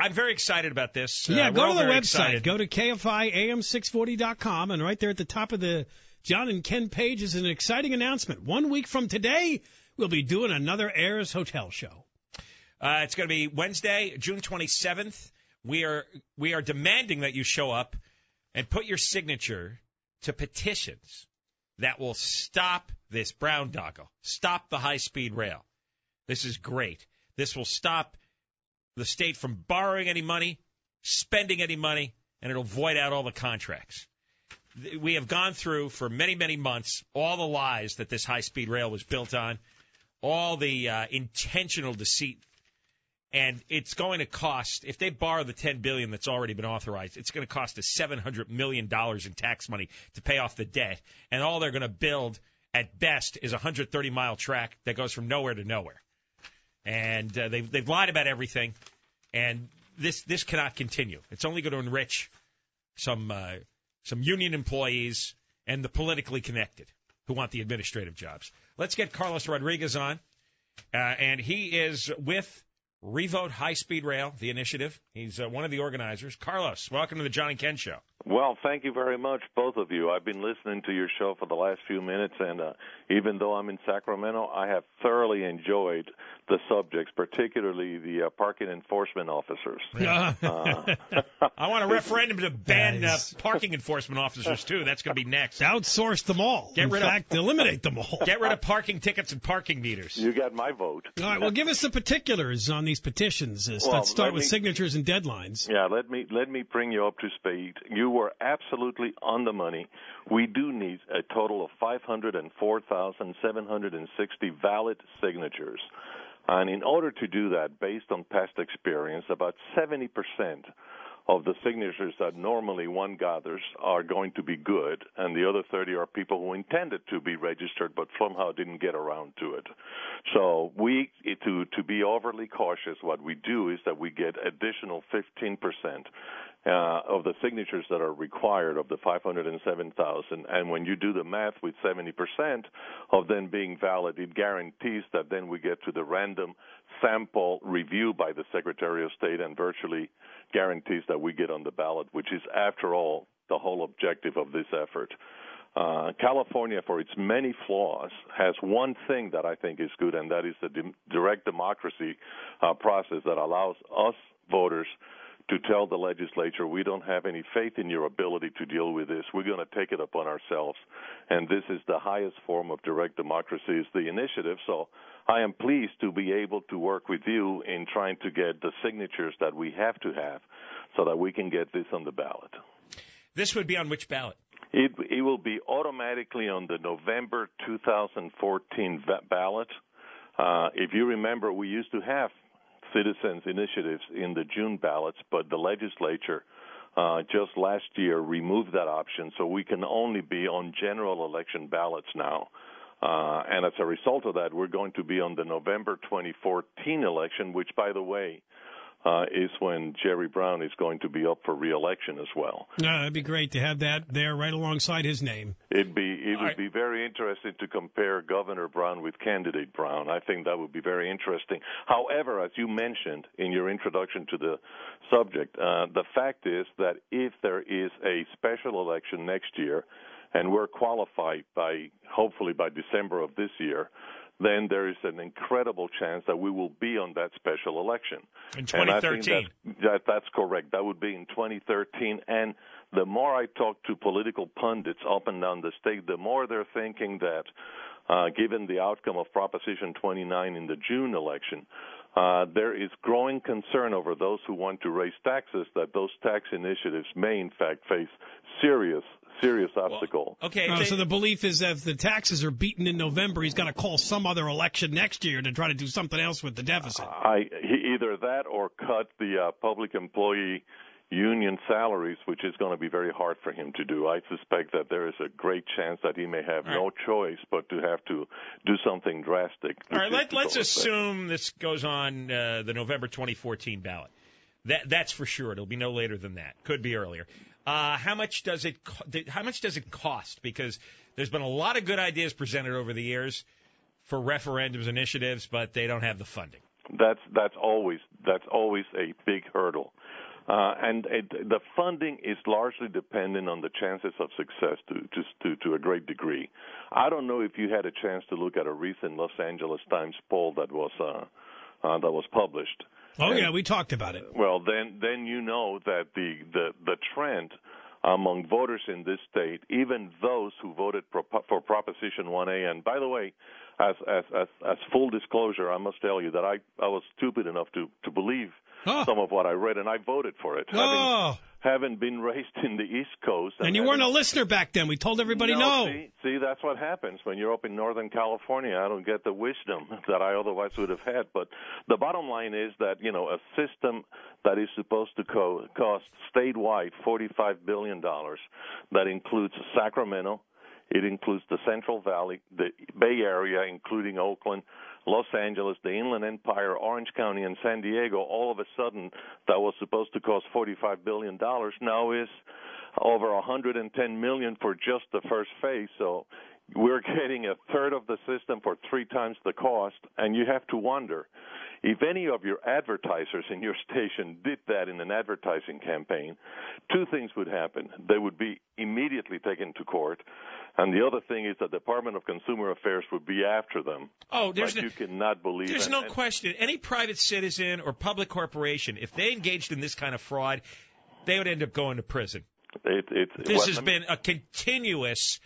I'm very excited about this. Yeah, go to the website. Excited. Go to KFIAM640.com, and right there at the top of the John and Ken page is an exciting announcement. 1 week from today, we'll be doing another Ayers Hotel show. It's going to be Wednesday, June 27th. We are demanding that you show up and put your signature to petitions that will stop this boondoggle, stop the high-speed rail. This is great. This will stop the state from borrowing any money, spending any money, and it'll void out all the contracts. We have gone through for many, many months all the lies that this high-speed rail was built on, all the intentional deceit. And it's going to cost, if they borrow the $10 billion that's already been authorized, it's going to cost us $700 million in tax money to pay off the debt. And all they're going to build, at best, is a 130-mile track that goes from nowhere to nowhere. And they've lied about everything. And this cannot continue. It's only going to enrich some union employees and the politically connected who want the administrative jobs. Let's get Carlos Rodriguez on. And he is with Revote High-Speed Rail, the initiative. He's one of the organizers. Carlos, welcome to the John and Ken Show. Well, thank you very much, both of you. I've been listening to your show for the last few minutes, and even though I'm in Sacramento, I have thoroughly enjoyed the subjects, particularly the parking enforcement officers. I want a referendum to ban parking enforcement officers, too. That's going to be next. Outsource them all. Eliminate them all. Get rid of parking tickets and parking meters. You got my vote. All right, well, give us the particulars on these petitions. Let's start with signatures and deadlines. Yeah, let me bring you up to speed. You were absolutely on the money. We do need a total of 504,760 valid signatures. And in order to do that, based on past experience, about 70% of the signatures that normally one gathers are going to be good, and the other 30 are people who intended to be registered but somehow didn't get around to it. So to be overly cautious, what we do is that we get additional 15% of the signatures that are required of the 507,000. And when you do the math with 70% of them being valid, it guarantees that then we get to the random sample review by the Secretary of State and virtually guarantees that we get on the ballot, which is, after all, the whole objective of this effort. California, for its many flaws, has one thing that I think is good, and that is the direct democracy process that allows us voters to tell the legislature, we don't have any faith in your ability to deal with this. We're going to take it upon ourselves. And this is the highest form of direct democracy, is the initiative. So I am pleased to be able to work with you in trying to get the signatures that we have to have so that we can get this on the ballot. This would be on which ballot? It will be automatically on the November 2014 ballot. If you remember, we used to have citizens' initiatives in the June ballots, but the legislature just last year removed that option, so we can only be on general election ballots now. And as a result of that, we're going to be on the November 2014 election, which, by the way, is when Jerry Brown is going to be up for re-election as well. That'd be great to have that there right alongside his name. It would be very interesting to compare Governor Brown with candidate Brown. I think that would be very interesting. However, as you mentioned in your introduction to the subject, the fact is that if there is a special election next year, and we're qualified hopefully by December of this year, then there is an incredible chance that we will be on that special election. In 2013. And I think that's correct. That would be in 2013. And the more I talk to political pundits up and down the state, the more they're thinking that, given the outcome of Proposition 29 in the June election, there is growing concern over those who want to raise taxes, that those tax initiatives may, in fact, face serious obstacle. Well, okay. So the belief is that if the taxes are beaten in November, he's got to call some other election next year to try to do something else with the deficit. Either that or cut the public employee union salaries, which is going to be very hard for him to do. I suspect that there is a great chance that he may have no choice but to have to do something drastic. All right, let's assume this goes on the November 2014 ballot. That's for sure. It'll be no later than that. Could be earlier. How much does it cost? Because there's been a lot of good ideas presented over the years for referendums initiatives, but they don't have the funding. That's always a big hurdle. And the funding is largely dependent on the chances of success to a great degree. I don't know if you had a chance to look at a recent Los Angeles Times poll that was published. Oh, yeah, we talked about it. Well, then you know that the trend among voters in this state, even those who voted for Proposition 1A, and by the way, as full disclosure, I must tell you that I was stupid enough to believe some of what I read, and I voted for it. Having been raised in the East Coast. And you weren't a listener back then. We told everybody no. See, that's what happens when you're up in Northern California. I don't get the wisdom that I otherwise would have had. But the bottom line is that, a system that is supposed to cost statewide $45 billion, that includes Sacramento, it includes the Central Valley, the Bay Area, including Oakland, Los Angeles, the Inland Empire, Orange County, and San Diego. All of a sudden, that was supposed to cost $45 billion. Now is over $110 million for just the first phase. So we're getting a third of the system for 3 times the cost. And you have to wonder, if any of your advertisers in your station did that in an advertising campaign, 2 things would happen. They would be immediately taken to court. And the other thing is the Department of Consumer Affairs would be after them. Oh, you cannot believe. There's no question. Any private citizen or public corporation, if they engaged in this kind of fraud, they would end up going to prison. This has been a continuous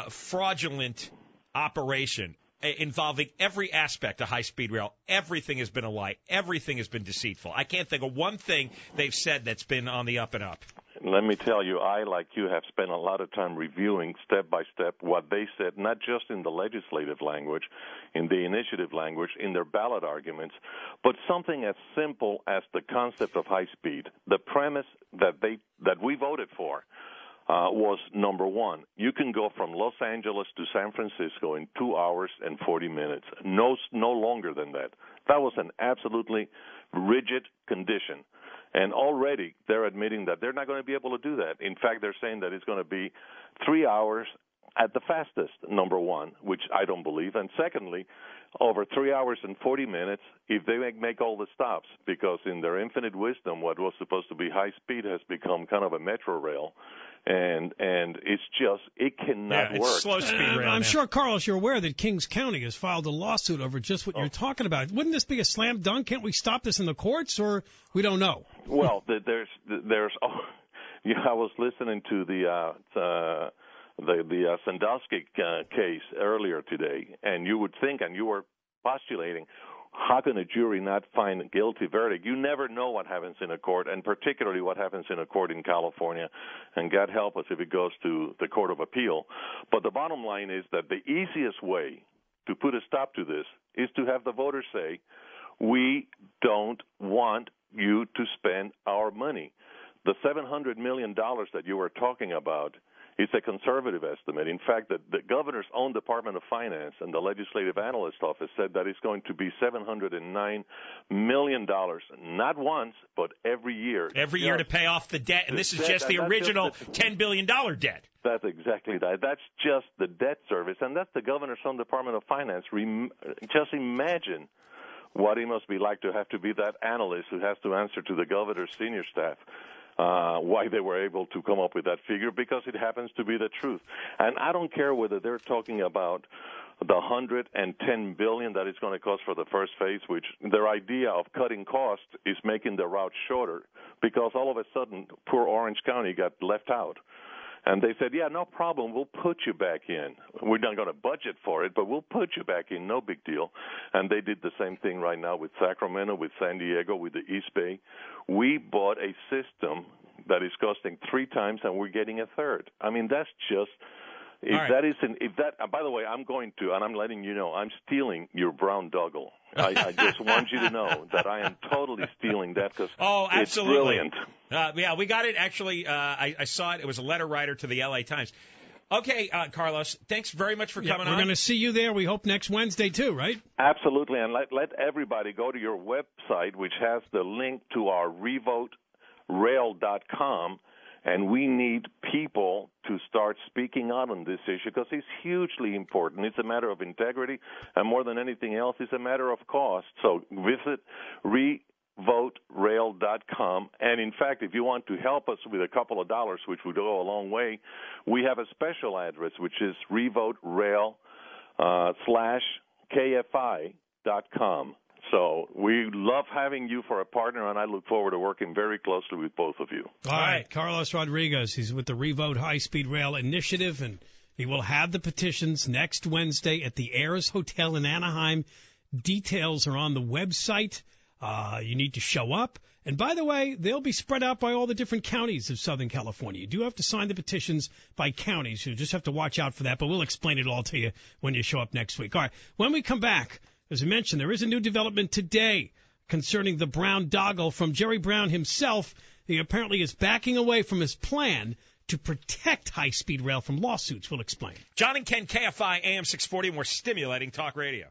fraudulent operation involving every aspect of high-speed rail. Everything has been a lie. Everything has been deceitful. I can't think of one thing they've said that's been on the up and up. Let me tell you, I, like you, have spent a lot of time reviewing step by step what they said, not just in the legislative language, in the initiative language, in their ballot arguments, but something as simple as the concept of high speed. The premise that we voted for was, number one, you can go from Los Angeles to San Francisco in 2 hours and 40 minutes, no longer than that. That was an absolutely rigid condition. And already they're admitting that they're not going to be able to do that. In fact, they're saying that it's going to be 3 hours at the fastest, number one, which I don't believe. And secondly, over 3 hours and 40 minutes if they make all the stops, because in their infinite wisdom, what was supposed to be high speed has become kind of a metro rail. And it's just, it cannot work. It's slow speed rail. I'm sure, Carlos, you're aware that Kings County has filed a lawsuit over just what you're talking about. Wouldn't this be a slam dunk? Can't we stop this in the courts, or we don't know? Well, there's. I was listening to the Sandusky case earlier today, and you would think, and you were postulating, how can a jury not find a guilty verdict? You never know what happens in a court, and particularly what happens in a court in California, and God help us if it goes to the Court of Appeal. But the bottom line is that the easiest way to put a stop to this is to have the voters say, we don't want you to spend our money. The $700 million that you were talking about, it's a conservative estimate. In fact, the governor's own Department of Finance and the Legislative Analyst Office said that it's going to be $709 million, not once, but every year. Every year to pay off the debt, and this is just the original $10 billion debt. That's exactly that. That's just the debt service, and that's the governor's own Department of Finance. Just imagine what it must be like to have to be that analyst who has to answer to the governor's senior staff. Why they were able to come up with that figure, because it happens to be the truth. And I don't care whether they're talking about the $110 billion that it's going to cost for the first phase, which their idea of cutting costs is making the route shorter, because all of a sudden poor Orange County got left out. And they said, yeah, no problem, we'll put you back in. We're not going to budget for it, but we'll put you back in, no big deal. And they did the same thing right now with Sacramento, with San Diego, with the East Bay. We bought a system that is costing 3 times, and we're getting a third. I mean, that's just... by the way, I'm going to, and I'm letting you know, I'm stealing your brown doggle. I just want you to know that I am totally stealing that, because it's brilliant. Yeah, we got it. Actually, I saw it. It was a letter writer to the L.A. Times. Okay, Carlos, thanks very much for coming on. We're going to see you there, we hope, next Wednesday, too, right? Absolutely, and let everybody go to your website, which has the link to our revote rail.com. And we need people to start speaking out on this issue because it's hugely important. It's a matter of integrity, and more than anything else, it's a matter of cost. So visit revote.rail.com. And, in fact, if you want to help us with a couple of dollars, which would go a long way, we have a special address, which is revote/KFI.com. So we love having you for a partner, and I look forward to working very closely with both of you. All right. Carlos Rodriguez, he's with the Revote High-Speed Rail Initiative, and he will have the petitions next Wednesday at the Ayers Hotel in Anaheim. Details are on the website. You need to show up. And by the way, they'll be spread out by all the different counties of Southern California. You do have to sign the petitions by counties. You just have to watch out for that, but we'll explain it all to you when you show up next week. All right. When we come back, as I mentioned, there is a new development today concerning the boondoggle from Jerry Brown himself. He apparently is backing away from his plan to protect high-speed rail from lawsuits. We'll explain. John and Ken, KFI AM 640, more stimulating talk radio.